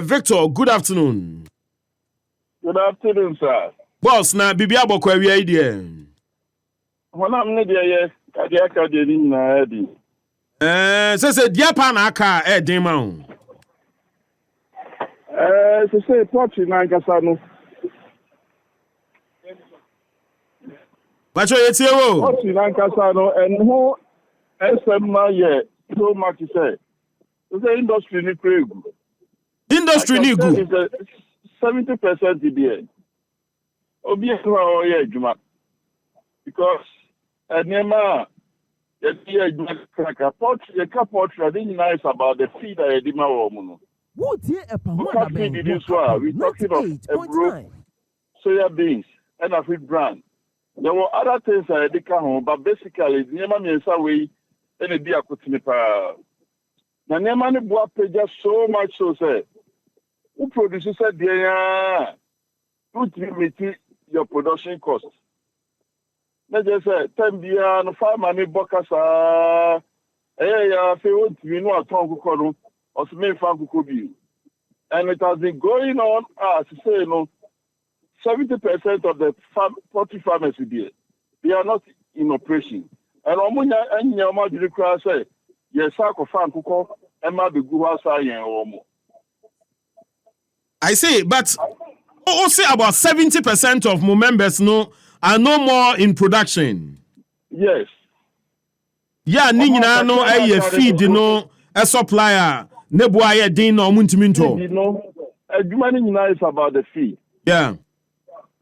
Victor, good afternoon. Good afternoon, sir. Boss, na bibi abokwa wi idea. Hona mne dia ye, aka de ni na edi. Se dia pa na aka den ma ho. Se poultry na nkasa no. Bacho yetie wo. Poultry na nkasa no enho esema ye so much say. The industry ni kregu. Industry ni good. 70% there. Obi ho ye adwuma. Because enema ye adwuma poultry is about the feed that you demand woman. We're talking of soya beans and a feed brand. There were other things I did home, but basically nema miensa way and a dear kutinipa. Na nema ni boa just so much so say who produces a dear who limit your production cost. Let's just say 10 beer no farmer ni bokasa ya fe won ti no aton kokoro or main farm kukobi. And it has been going on as say 70% of the poultry farmers here, they are not in operation. And omunya anya ma diri kra say yes akọ farm kuko e ma be gu asa yen omo. I say, but also about 70% of my members are no more in production. Yes. Yeah, ni nyina no feed a supplier ne boa ye din no muntimi nto. Adwuma ni nyina is about the feed. Yeah.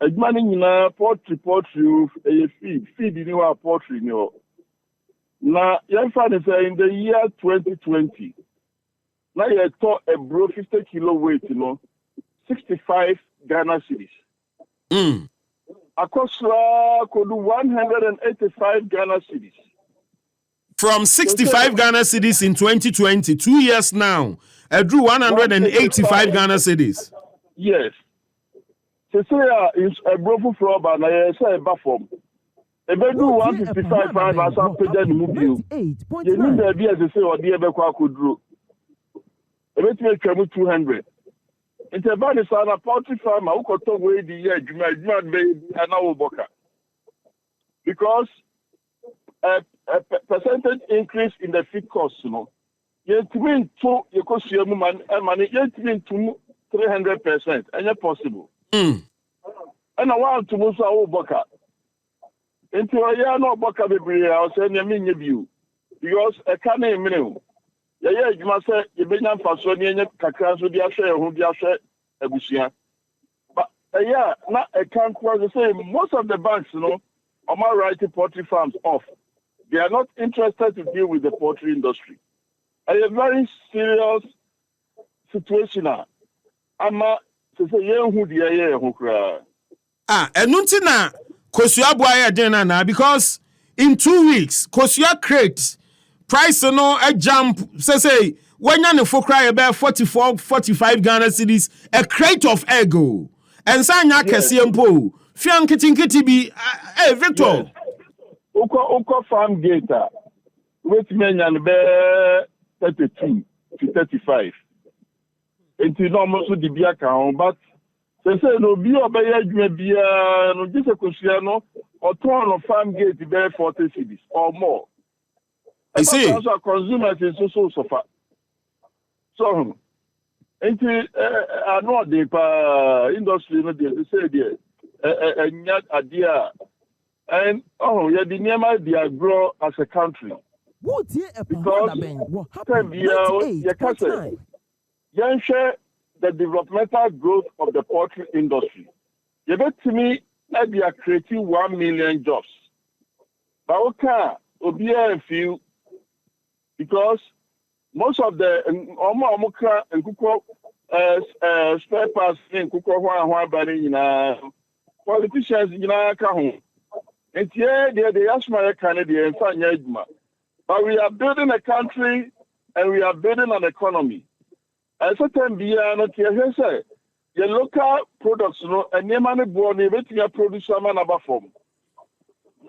Adwuma ni nyina poultry feed ni wa poultry ni o. Na yan fa say in the year 2020 na ye to a bro 50 kilo weight 65 Ghana cedis. Akosra could do 185 Ghana cedis. From 65 Ghana cedis in 2020, 2 years now, I drew 185 Ghana cedis. Yes. Cecilia is a broken floor, but I say a buffer. A bedroom 155 pounds as I paid the movie. You need the idea to say, or dear Bequa could do. A bit make 200. It's about the son of poultry farmer who could talk away the year, you might not be an hour boca. Because a percentage increase in the feed cost, yet mean two, you cost your money, yet mean 300%, and yet possible. And I want to move our boca. Into a year no boca be I'll send you mean you because a canny minimum. Yeah, you must say you been for so near Cacas with your share, who your share a bushia. But yeah, not a can't the same. Most of the banks, are my writing poultry farms off. They are not interested to deal with the poultry industry. A very serious situation. I'm to say, who the air who cry. And Nuntina, Kosua Boya Denana, because in 2 weeks, Kosua crate price a jump, say, when you're for cry about 44, 45 Ghana cedis, a crate of ego. And Sanya Kasiampo, Fian Kitty be, hey, Victor. Uko farm data, which men and bear 32 to 35. It's almost the beer count, but they say no beer beer, no just a Cosiano, or turn of farm gate to bear 40 cities or more. I see. Also, consumers is so far. So, I know the industry, they say there, and yet idea. And yeah, the name they grow as a country. Because you share the developmental growth of the poultry industry. You bet to me that they are creating 1 million jobs. But okay, obia a few because most of the Omokra and Kuko spare parts in Kuko politicians in our home. And yeah, they ask my Canadian, but we are building a country and we are building an economy. And certain beer, not here, say, the local products, and your money born, everything I produce, I'm an form.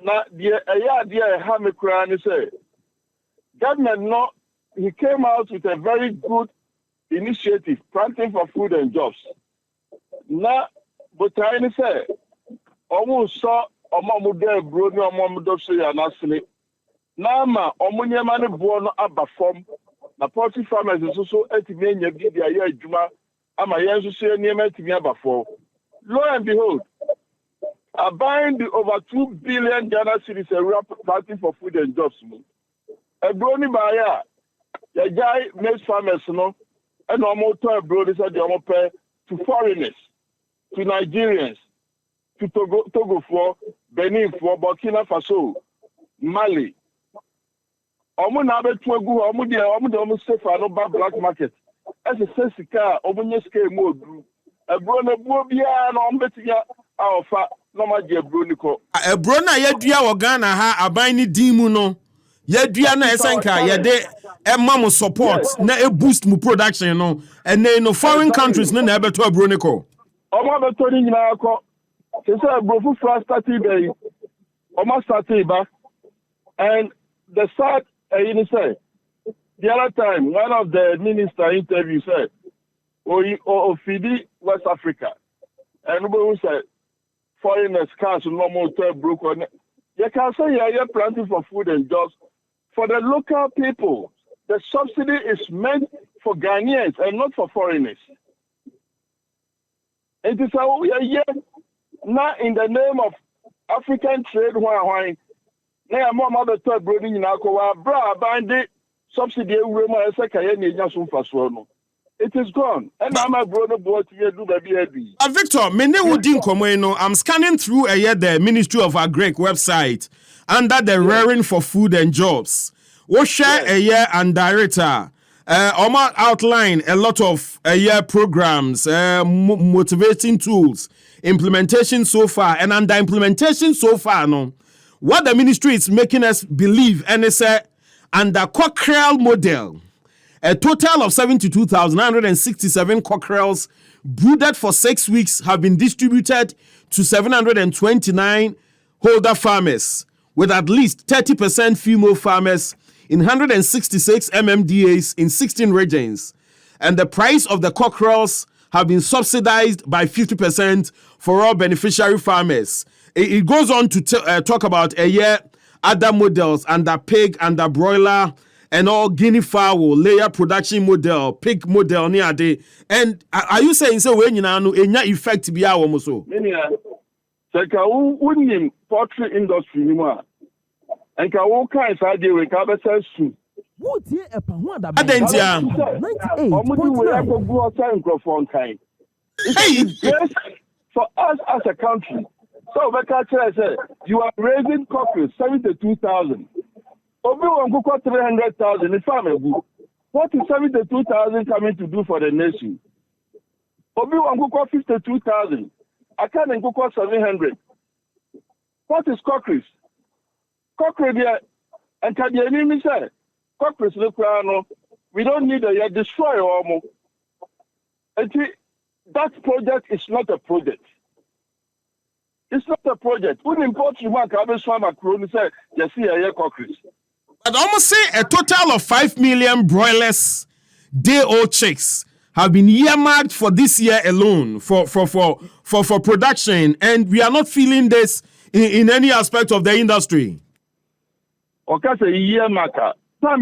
Now, the idea, Hamikran say, government, he came out with a very good initiative, Planting for Food and Jobs. Na, but I say, almost saw a mom there, brody, or mom dossy and asleep. Nama, omunya mani born abba form. Na poultry farmers is also 80 million a year, Juma, ama yensu say near me to me abba form. Lo and behold, are buying the over 2 billion Ghana cedis a Planting for Food and Jobs. A brony buyer, the guy makes farmers, no, and almost a brody said the pay to foreigners, to Nigerians, to Togo for, Benin for, Burkina Faso, Mali. Omo na be to agu omo de omo safe no ba black market. As a sense car, omo nye scale mo du. Ebro na buo bia na omo betia aofa no ma je ebro ni ko. Ebro na yedua wo Ghana ha aban ni din mu no. Yedua na esenka yede emma mo support na e boost mu production no. And no foreign countries no na ebeto ebro ni ko. Omo beto ni nyina ko. Se say ebro fu first started dey. Omo started ba. And the sad you say, the other time, one of the minister interview said, Fidi, West Africa. And who said, foreigners can't no more broke on it. You can say you're planting for food and jobs. For the local people, the subsidy is meant for Ghanaians and not for foreigners. It is not in the name of African trade, why na mo ma be to brodi nyina ko wa bra bande subsidy ewure mo ese kaye na enya so mfaso no. It is gone. And I'm a brother boy to do baby. Victor, mene wudi nkomo no, I'm scanning through the Ministry of Agric website under the Rearing for Food and Jobs. What share a year and director Oma outline a lot of programs, motivating tools, implementation so far, and under implementation so far, no. What the ministry is making us believe, and it's under cockerel model, a total of 72,967 cockerels brooded for 6 weeks have been distributed to 729 holder farmers, with at least 30% female farmers in 166 MMDAs in 16 regions. And the price of the cockerels have been subsidized by 50% for all beneficiary farmers. It goes on to talk about other models under pig, under broiler, and all guinea fowl, layer production model, pig model, and are you saying so when you know any effect be our muso? Unim poultry industry anymore. And ka wo kan sa de we ka be say su. Wotie epa ho da be. Adentia. 98.9. For us as a country. So Bekacha said, you are raising cockles 72,000. Obi Wanguko 300,000 in family. What is 72,000 coming to do for the nation? Obi Wanguko 52,000. Akan Nguko 700. What is cockles? Cockles there, and Kadianimi said, cockles we don't need a destroy almost. That project is not a project. It's not a project. Who imports you want to swam a crow and say, you see a cockroach. I'd almost say a total of 5 million broilers, day-old chicks, have been earmarked for this year alone for production, and we are not feeling this in any aspect of the industry. Okay, so year marker. Up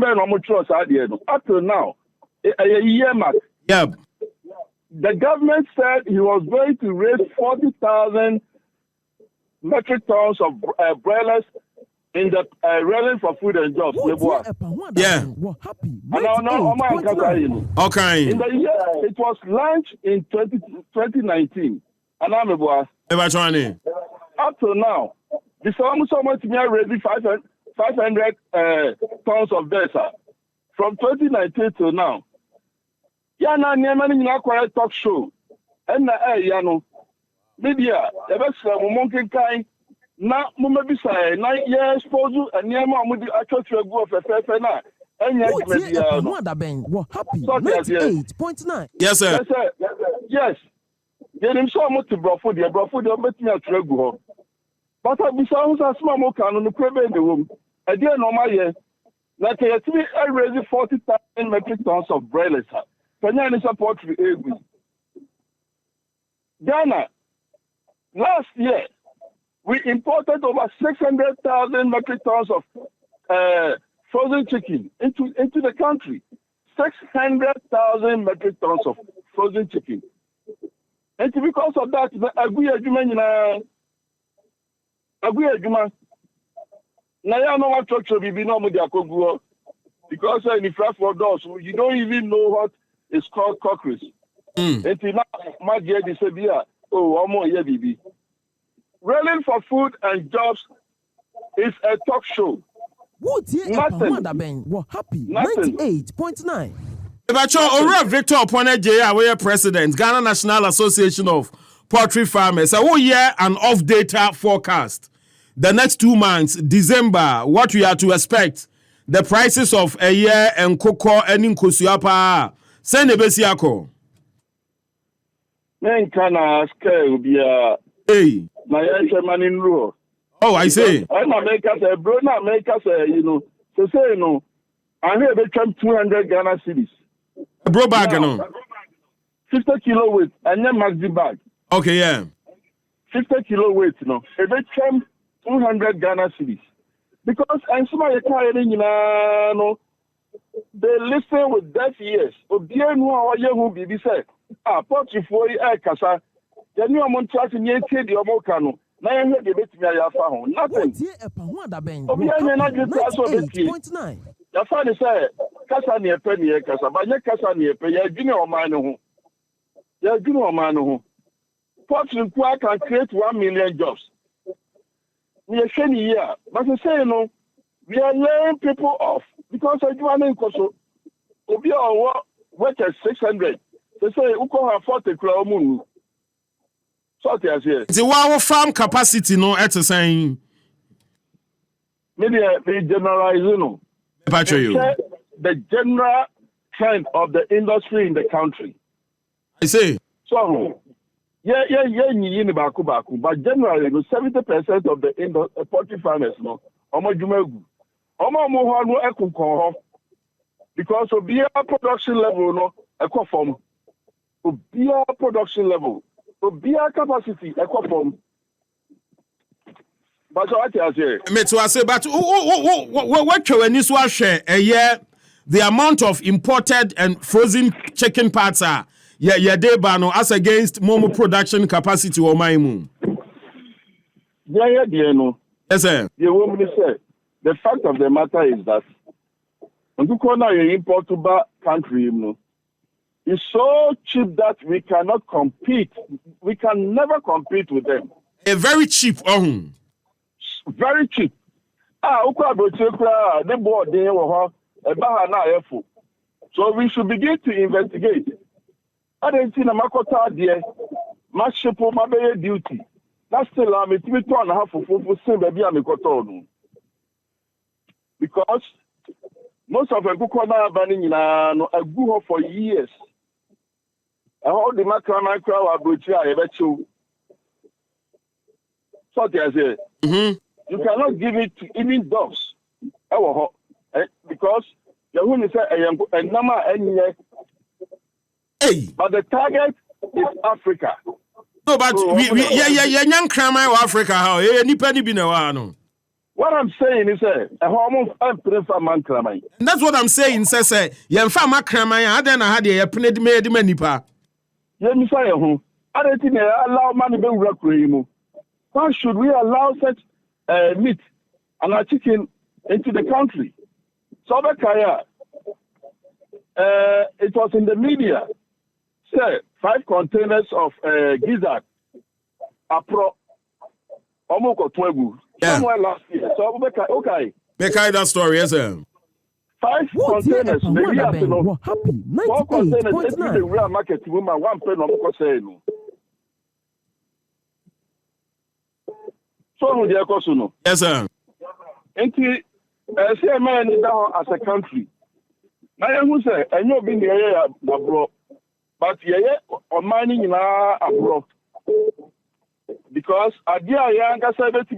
to now, a year mark. Yep. The government said he was going to raise 40,000 metric tons of broilers in the Rearing for Food and Jobs. Yeah. Okay. In the year, it was launched in 2019. And I'm up to now, the almost so much ready 500 tons of data from 2019 to now. Yeah, now near quiet talk show. And media, the best monkey kind. Now, Mumabisa, 9 years, Pozu, and Yama, I thought you go for a fair now. And happy 98.9. Yes, sir. Yes. Get him so much to Broford, the Broford, the Betina Trego. But I be sounds as small can on the crib in the room. I didn't know my year. Like I raised 40,000 metric tons of broilers. Penyan support for Egu. Ghana, last year, we imported over 600,000 metric tons of frozen chicken into the country. 600,000 metric tons of frozen chicken. And because of that, because in the flat for doors, you don't even know what is called cockroach. And now, my dear, they say, oh, one more year, baby. Railing for food and jobs is a talk show. Nothing. Happy. 98.9. Victor Oppong Adjei, we are president, Ghana National Association of Poultry Farmers. So we hear an off-data forecast. The next 2 months, December, what we are to expect. The prices of a year and cocoa and in Kusiapa. Send a besiako. Men can ask, Hey. My man in rule. Oh, I say. I'm not make us a bro, not make us a, to say, I hear they come 200 Ghana cities. A bro bag, 50 kilo weight, and then maxi bag. Okay, yeah. 50 kilo weight, If they come 200 Ghana cities. Because I'm somebody carrying, they listen with deaf ears. Obia no our young be said, poultry for kasa. The new amount of the Omokano. Now I hear the bit me nothing. Obia not just also the your father said, Kasa near penny kasa, but your kasa near pay, your man who. Your man who. Poultry can create 1 million jobs. We are saying here, but I say we are laying people off because I do in Koso. Obi or work at 600. They say who can afford the crown. So as here. It's a farm capacity, no exercise. Maybe generalize, the general trend of the industry in the country. I say. So. Yeah, but generally, 70% of the poultry farmers, because of beer production level, beer production level, beer capacity, but what I say, but what can you share a year? The amount of imported and frozen chicken parts are. Yeah, debano as against momo production capacity or my moon. Yeah, no. Yes, sir. The woman said the fact of the matter is that when you call now your import to country, it's so cheap that we cannot compete. We can never compete with them. A very cheap, very cheap. They bought there or so we should begin to investigate. I didn't see the Makota there. My ship my duty. That's still I'm a 2.5 for same baby I'm a because most of the Kukona banning in a good for years. I hold the macrama crowd about I bet you. So I say, you cannot give it to even dogs. Because the woman said, I am number any. Hey. But the target is Africa. No, but young crime Africa. How? No. What I'm saying is, and that's what I'm saying. Say, young farmer crime. I then I had a penny made many pa. Let me say, I don't think allow money to work for him. Why should we allow such meat and a chicken into the country? So, it was in the media. Say 5 containers of gizzard apro omoko twegu somewhere last year. So okay. Make that story, yes, sir. 5 containers, maybe after 4 containers in the real market woman 1 pen omoko say no. So no dey koso no. Yes, sir. Enti say man as a country. Na who say enyo bi ne na bro. But on mining in our because idea young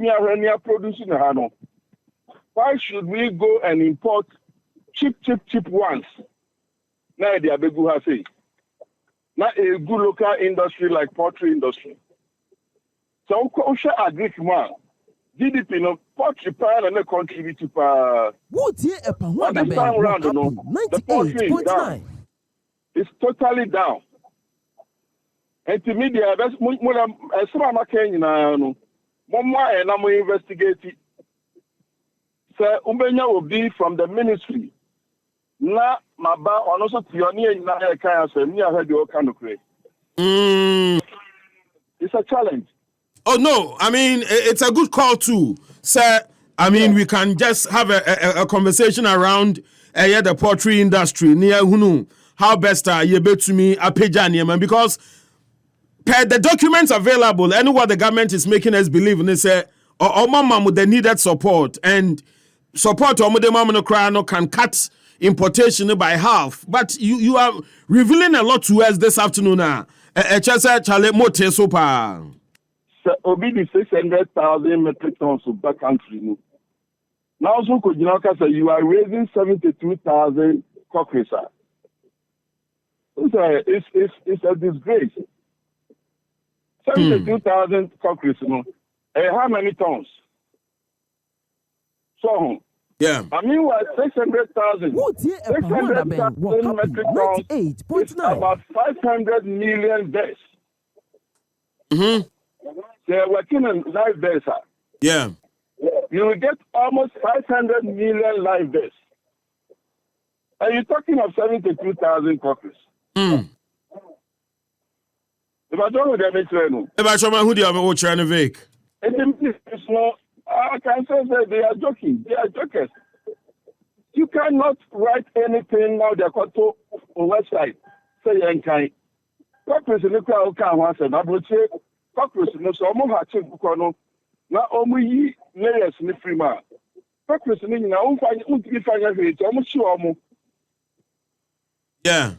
me producing hano. Why should we go and import cheap ones? Now they are begu say. not a good local industry like poultry industry. So we should agree man. GDP no poultry power and contribute to this time around, you know, the poultry is down. It's totally down. And to me, the best some of my Kenya no more and I'm investigating. So Umbenya will be from the ministry. Na maba on also pioneer in that kind of me I heard you kind of create. It's a challenge. Oh no, I mean it's a good call too, sir. I mean we can just have a conversation around the poultry industry near Hunu. How best you be to me a page because per the documents available and what the government is making us believe in, they say mama with the needed support and support the mama can cut importation by half. But you are revealing a lot to us this afternoon now. Chale mote super. So obi the 600,000 metric tons of back country. Now so you are raising 72,000 cockroaches. It's a disgrace. 72,000 cockroaches. How many tons? So yeah. I mean, what 600,000 metric tons is about 500 million days. They're working on live days. Yeah. You will get almost 500 million live days. And you're talking of 72,000 cockroaches. If I don't know them, if I show my hoodie, I'm going to try to make. It's not. I can say that they are joking. They are jokers. You cannot write anything now. They're got to a website. Say yankai. Cockroach in the crowd can't answer. I would say cockroach in the summer had to go. Now only layers in the free man. Cockroach in the now find it almost sure. Yeah.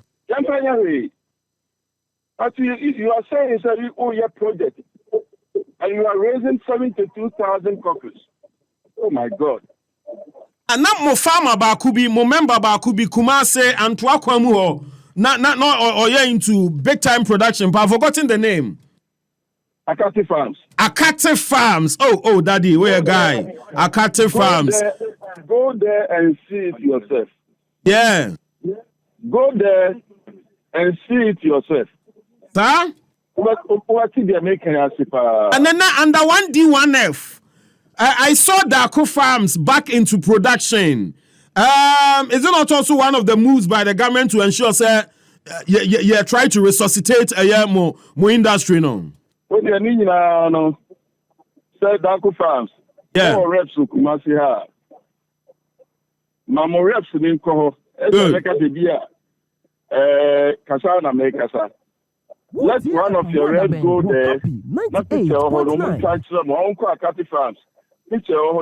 But if you are saying it's a your project and you are raising 72,000 cockroaches. Oh my God. And not mo farmer bakubi, mo member bakubi Kumase and Twakwamu ho. Not or you're into big time production, but I've forgotten the name. Akate Farms. Akate Farms. Oh, daddy, where a guy. Akate Farms. Go there and see it yourself. Yeah. Go there and see it yourself. Sir? What did they make? And then under 1D1F, I saw Daco Farms back into production. Is it not also one of the moves by the government to ensure, sir, you try to resuscitate a more industry, no? What do you mean now? Sir, Daco Farms. Yeah. More reps who come see her. Mamo reps in Koho. Kasana make kasa. Let one of your reps go there. Not picture of Uncle Akati Farms. Picture of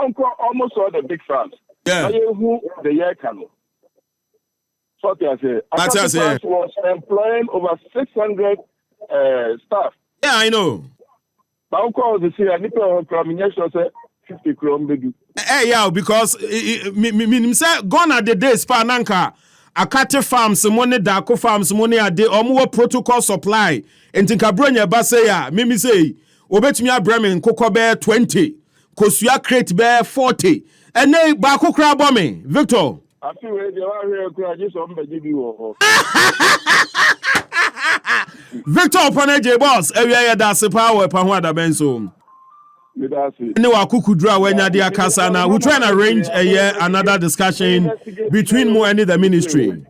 Uncle almost all the big farms. Yeah. Who the year can. So Akati Farms was employing over 600 staff. Yeah, I know. But Uncle was the Nico Craminiation said 50 chrome baby. Hey, yeah, because me say gone are the days Pananka. Akate Farms, money Daco Farms, money a day or more protocol supply. And think Cabronia Basaya, Mimi say, Obetimia Bremen, Coco Bear 20, Kosuya Crate Bear 40, and nay Baco Crab Bommy, Victor. I feel you are here, just on the video. Victor Oppong Adjei boss, area that's the power Pahwada Benson. No, Kukudra when Nadia Kasana. We're trying to arrange another discussion between Mo and the ministry.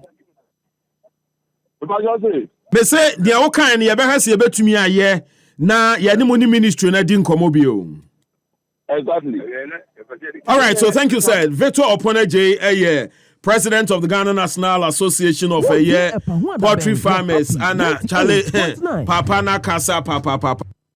They say the all kind you better see to me a year. Na money ministry na din komobio. Exactly. All right, so thank you, sir. Victor Oppong Adjei, president of the Ghana National Association of Poultry Farmers, Anna Chale Papa na Kasa Papa.